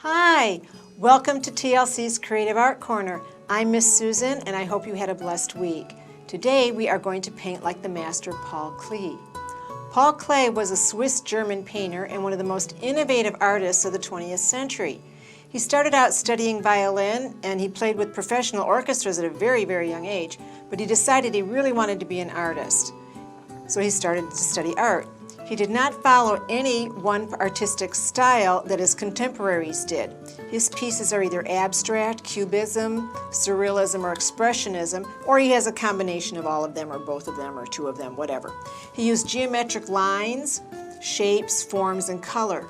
Hi, welcome to TLC's Creative Art Corner. I'm Miss Susan and I hope you had a blessed week. Today we are going to paint like the master Paul Klee. Paul Klee was a Swiss-German painter and one of the most innovative artists of the 20th century. He started out studying violin and he played with professional orchestras at a very, very young age, but he decided he really wanted to be an artist. So he started to study art. He did not follow any one artistic style that his contemporaries did. His pieces are either abstract, cubism, surrealism, or expressionism, or he has a combination of all of them, or both of them, or two of them, whatever. He used geometric lines, shapes, forms, and color.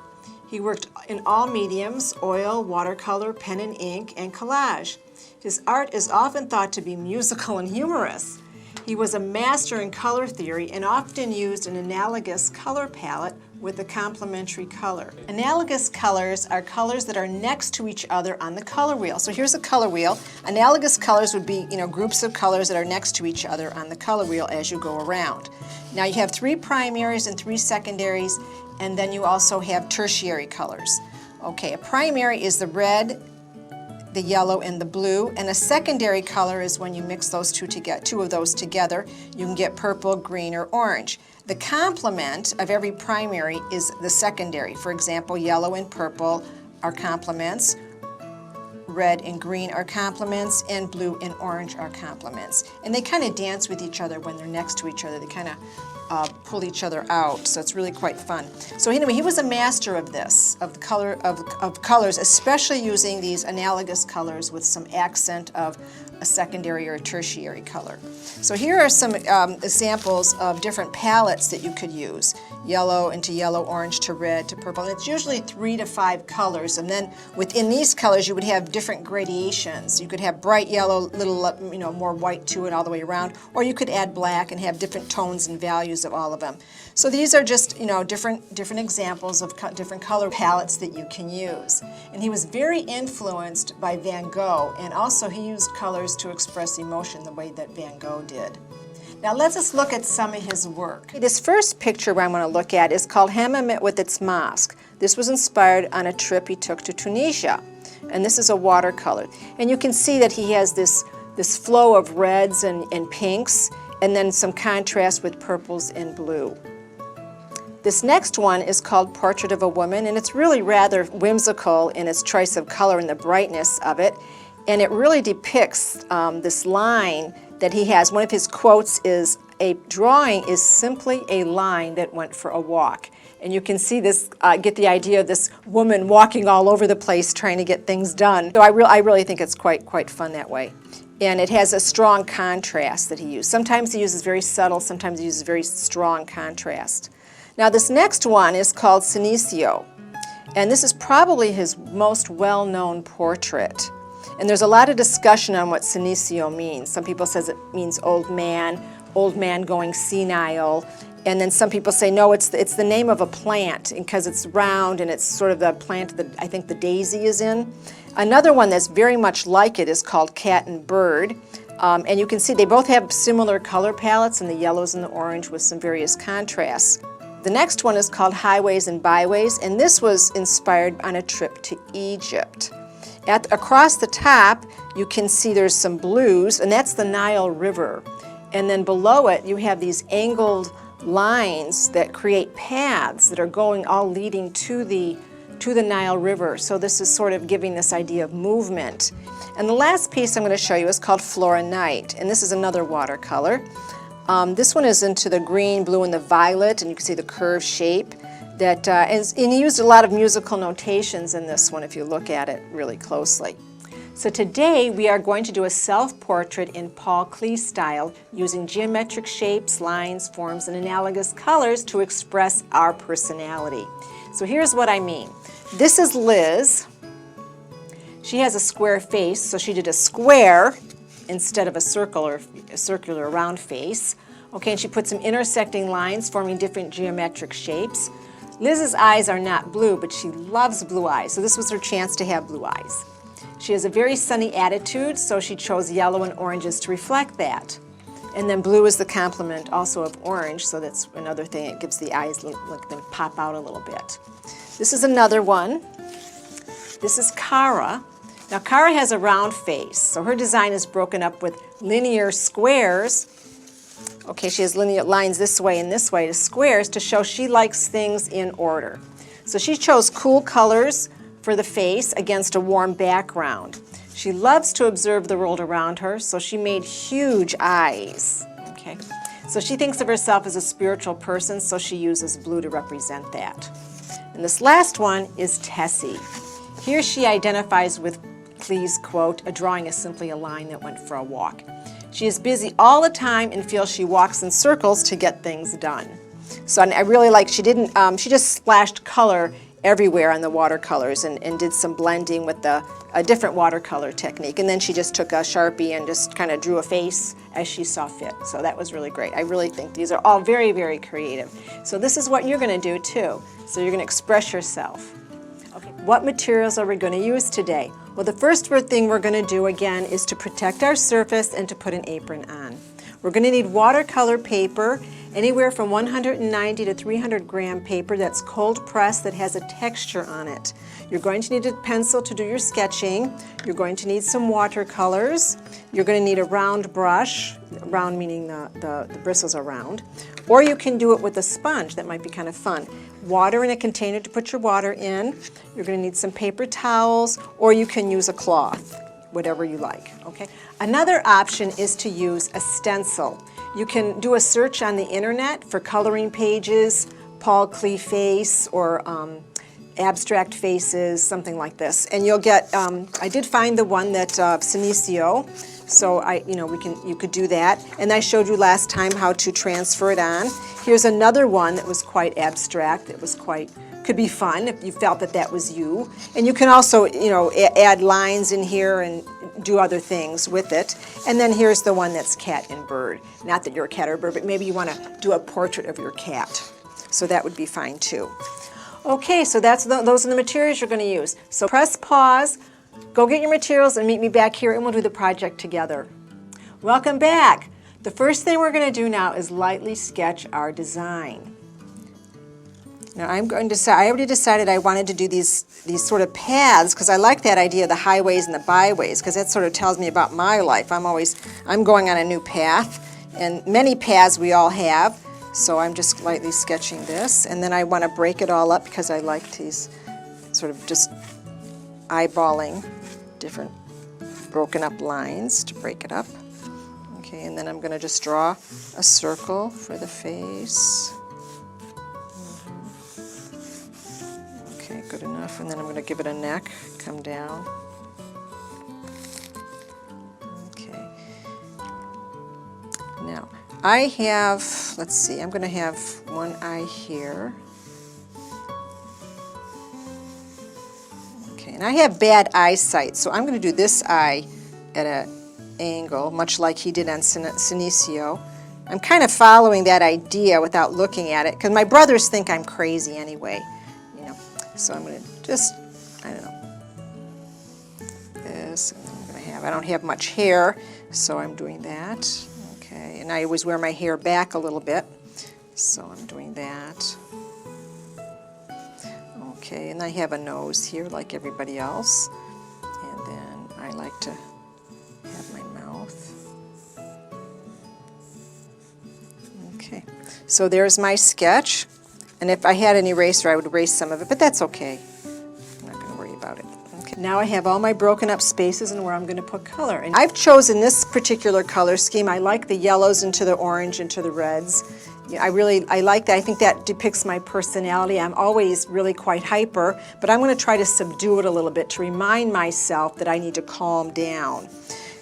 He worked in all mediums: oil, watercolor, pen and ink, and collage. His art is often thought to be musical and humorous. He was a master in color theory and often used an analogous color palette with a complementary color. Analogous colors are colors that are next to each other on the color wheel. So here's a color wheel. Analogous colors would be, groups of colors that are next to each other on the color wheel as you go around. Now you have 3 primaries and 3 secondaries, and then you also have tertiary colors. Okay, a primary is the red, the yellow, and the blue, and a secondary color is when you mix those two of those together. You can get purple, green, or orange. The complement of every primary is the secondary. For example, yellow and purple are complements, red and green are complements, and blue and orange are complements. And they kind of dance with each other when they're next to each other. They kind of pull each other out, so it's really quite fun. So anyway, he was a master of this, of the color of colors, especially using these analogous colors with some accent of a secondary or a tertiary color. So here are some examples of different palettes that you could use. Yellow into yellow, orange to red to purple. And it's usually 3 to 5 colors, and then within these colors you would have different gradations. You could have bright yellow, little more white to it all the way around, or you could add black and have different tones and values of all of them. So these are just different examples of different color palettes that you can use. And he was very influenced by Van Gogh, and also he used colors to express emotion the way that Van Gogh did. Now let's just look at some of his work. This first picture I'm going to look at is called Hammamet with its mosque. This was inspired on a trip he took to Tunisia, and this is a watercolor. And you can see that he has this flow of reds and pinks, and then some contrast with purples and blue. This next one is called Portrait of a Woman, and it's really rather whimsical in its choice of color and the brightness of it. And it really depicts this line that he has. One of his quotes is, "A drawing is simply a line that went for a walk." And you can see this, get the idea of this woman walking all over the place trying to get things done. So I really think it's quite fun that way. And it has a strong contrast that he used. Sometimes he uses very subtle, sometimes he uses very strong contrast. Now this next one is called Senecio, and this is probably his most well-known portrait. And there's a lot of discussion on what Senecio means. Some people say it means old man going senile. And then some people say, no, it's the name of a plant because it's round and it's sort of the plant that I think the daisy is in. Another one that's very much like it is called Cat and Bird. And you can see they both have similar color palettes, and the yellows and the orange with some various contrasts. The next one is called Highways and Byways, and this was inspired on a trip to Egypt. Across the top, you can see there's some blues, and that's the Nile River. And then below it, you have these angled lines that create paths that are all leading to the Nile River. So this is sort of giving this idea of movement. And the last piece I'm going to show you is called Flora Night, and this is another watercolor. This one is into the green, blue, and the violet, and you can see the curved shape. And he used a lot of musical notations in this one if you look at it really closely. So today we are going to do a self-portrait in Paul Klee style using geometric shapes, lines, forms, and analogous colors to express our personality. So here's what I mean. This is Liz. She has a square face, so she did a square instead of a circle or a circular round face. Okay, and she put some intersecting lines forming different geometric shapes. Liz's eyes are not blue, but she loves blue eyes, so this was her chance to have blue eyes. She has a very sunny attitude, so she chose yellow and oranges to reflect that. And then blue is the complement also of orange, so that's another thing. It gives the eyes, let them pop out a little bit. This is another one. This is Cara. Now Cara has a round face, so her design is broken up with linear squares. Okay, she has linear lines this way and this way to squares to show she likes things in order. So she chose cool colors for the face against a warm background. She loves to observe the world around her, so she made huge eyes. Okay, so she thinks of herself as a spiritual person, so she uses blue to represent that. And this last one is Tessie. Here she identifies with Klee's quote, "A drawing is simply a line that went for a walk." She is busy all the time and feels she walks in circles to get things done. So I really like, she just splashed color everywhere on the watercolors and did some blending with a different watercolor technique. And then she just took a Sharpie and just kind of drew a face as she saw fit. So that was really great. I really think these are all very, very creative. So this is what you're going to do too. So you're going to express yourself. Okay. What materials are we going to use today? Well, the first thing we're going to do again is to protect our surface and to put an apron on. We're going to need watercolor paper, anywhere from 190 to 300 gram paper that's cold pressed that has a texture on it. You're going to need a pencil to do your sketching. You're going to need some watercolors. You're going to need a round brush, round meaning the bristles are round. Or you can do it with a sponge. That might be kind of fun. Water in a container to put your water in. You're going to need some paper towels, or you can use a cloth, whatever you like. Okay. Another option is to use a stencil. You can do a search on the internet for coloring pages, Paul Klee face, or abstract faces, something like this. And you'll get, I did find the one that Senecio, so you could do that. And I showed you last time how to transfer it on. Here's another one that was quite abstract, that was could be fun if you felt that was you. And you can also, add lines in here and do other things with it. And then here's the one that's cat and bird. Not that you're a cat or bird, but maybe you want to do a portrait of your cat. So that would be fine too. Okay, so those are the materials you're going to use. So press pause, go get your materials and meet me back here and we'll do the project together. Welcome back. The first thing we're going to do now is lightly sketch our design. Now I already decided I wanted to do these sort of paths because I like that idea of the highways and the byways because that sort of tells me about my life. I'm going on a new path, and many paths we all have. So I'm just lightly sketching this, and then I want to break it all up because I like these sort of just eyeballing different broken up lines to break it up. Okay, and then I'm going to just draw a circle for the face. Okay, good enough. And then I'm going to give it a neck, come down. Okay. Now, I have, let's see, I'm going to have one eye here. Okay, and I have bad eyesight, so I'm going to do this eye at an angle, much like he did on Senecio. I'm kind of following that idea without looking at it, because my brothers think I'm crazy anyway. So I'm going to just, I don't know, this, and then I'm going to have, I don't have much hair, so I'm doing that. Okay, and I always wear my hair back a little bit, so I'm doing that. Okay, and I have a nose here like everybody else, and then I like to have my mouth. Okay, so there's my sketch. And if I had an eraser, I would erase some of it, but that's okay. I'm not going to worry about it. Okay. Now I have all my broken up spaces and where I'm going to put color. And I've chosen this particular color scheme. I like the yellows into the orange into the reds. I like that. I think that depicts my personality. I'm always really quite hyper, but I'm going to try to subdue it a little bit to remind myself that I need to calm down.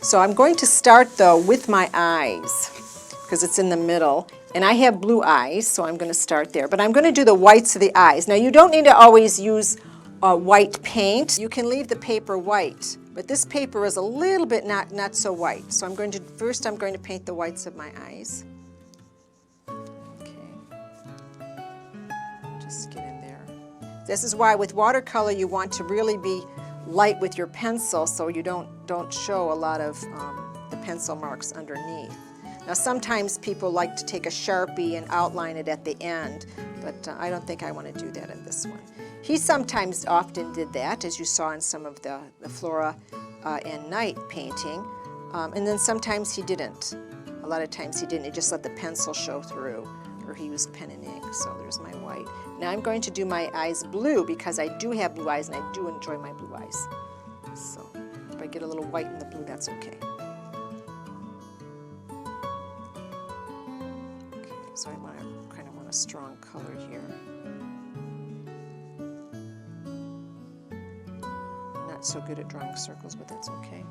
So I'm going to start, though, with my eyes, because it's in the middle. And I have blue eyes, so I'm going to start there. But I'm going to do the whites of the eyes. Now, you don't need to always use white paint. You can leave the paper white, but this paper is a little bit not so white. So first I'm going to paint the whites of my eyes. Okay. Just get in there. This is why with watercolor you want to really be light with your pencil so you don't show a lot of the pencil marks underneath. Now sometimes people like to take a Sharpie and outline it at the end, but I don't think I want to do that in this one. He sometimes often did that, as you saw in some of the Flora and Night painting, and then sometimes he didn't. A lot of times he didn't. He just let the pencil show through, or he used pen and ink. So there's my white. Now I'm going to do my eyes blue because I do have blue eyes and I do enjoy my blue eyes. So if I get a little white in the blue, that's okay. Okay, so I kind of want a strong color here. I'm not so good at drawing circles, but that's okay.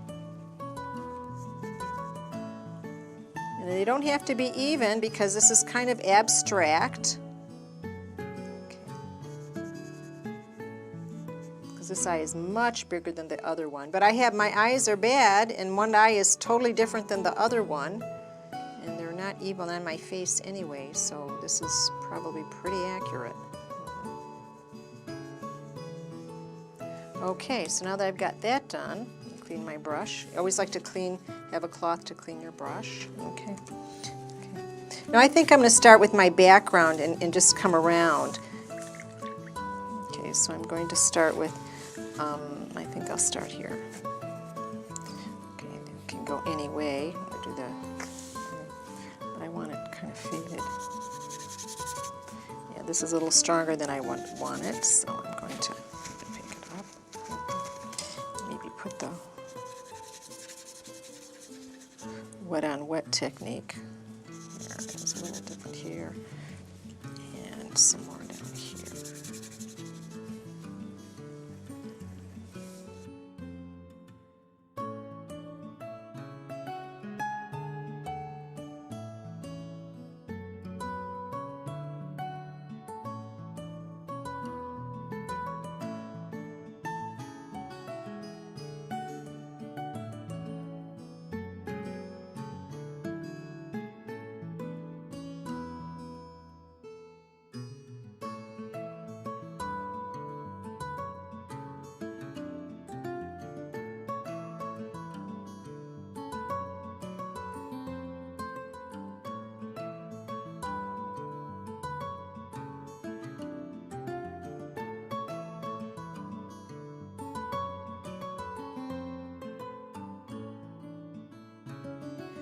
And they don't have to be even because this is kind of abstract. Because this eye is much bigger than the other one. But my eyes are bad, and one eye is totally different than the other one. And they're not even on my face anyway, so this is probably pretty accurate. Okay, so now that I've got that done, clean my brush. I always like to have a cloth to clean your brush. Okay. Now I think I'm going to start with my background and just come around. Okay, so I'm going to start with, I think I'll start here. Okay, it can go any way. I'll do but I want it kind of faded. Yeah, this is a little stronger than I want it, so I'm going to pick it up. Maybe put the wet on wet technique. There it is, a little different here, and some more down here.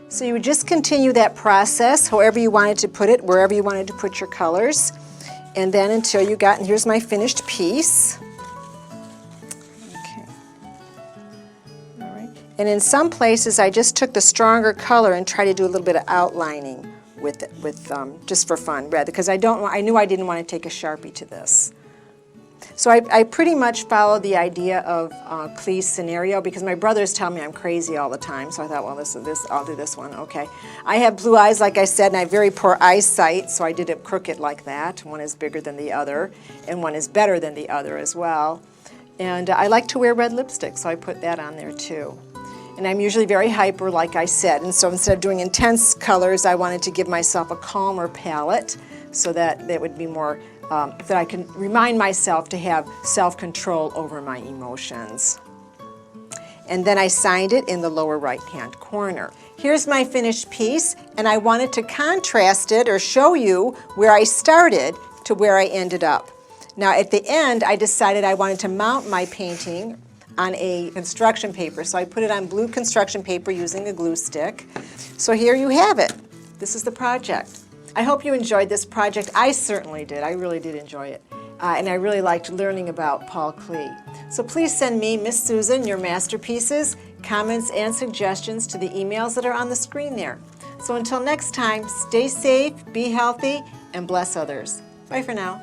So you would just continue that process, however you wanted to put it, wherever you wanted to put your colors, and then until you got, and here's my finished piece. Okay. All right. And in some places, I just took the stronger color and tried to do a little bit of outlining with it, just for fun, rather, because I knew I didn't want to take a Sharpie to this. So I pretty much followed the idea of Klee's scenario because my brothers tell me I'm crazy all the time. So I thought, well, I'll do this one. Okay. I have blue eyes, like I said, and I have very poor eyesight, so I did it crooked like that. One is bigger than the other, and one is better than the other as well. And I like to wear red lipstick, so I put that on there too. And I'm usually very hyper, like I said, and so instead of doing intense colors, I wanted to give myself a calmer palette so that it would be more that I can remind myself to have self-control over my emotions. And then I signed it in the lower right-hand corner. Here's my finished piece, and I wanted to contrast it or show you where I started to where I ended up. Now at the end, I decided I wanted to mount my painting on a construction paper, so I put it on blue construction paper using a glue stick. So here you have it. This is the project. I hope you enjoyed this project. I certainly did. I really did enjoy it. And I really liked learning about Paul Klee. So please send me, Miss Susan, your masterpieces, comments, and suggestions to the emails that are on the screen there. So until next time, stay safe, be healthy, and bless others. Bye for now.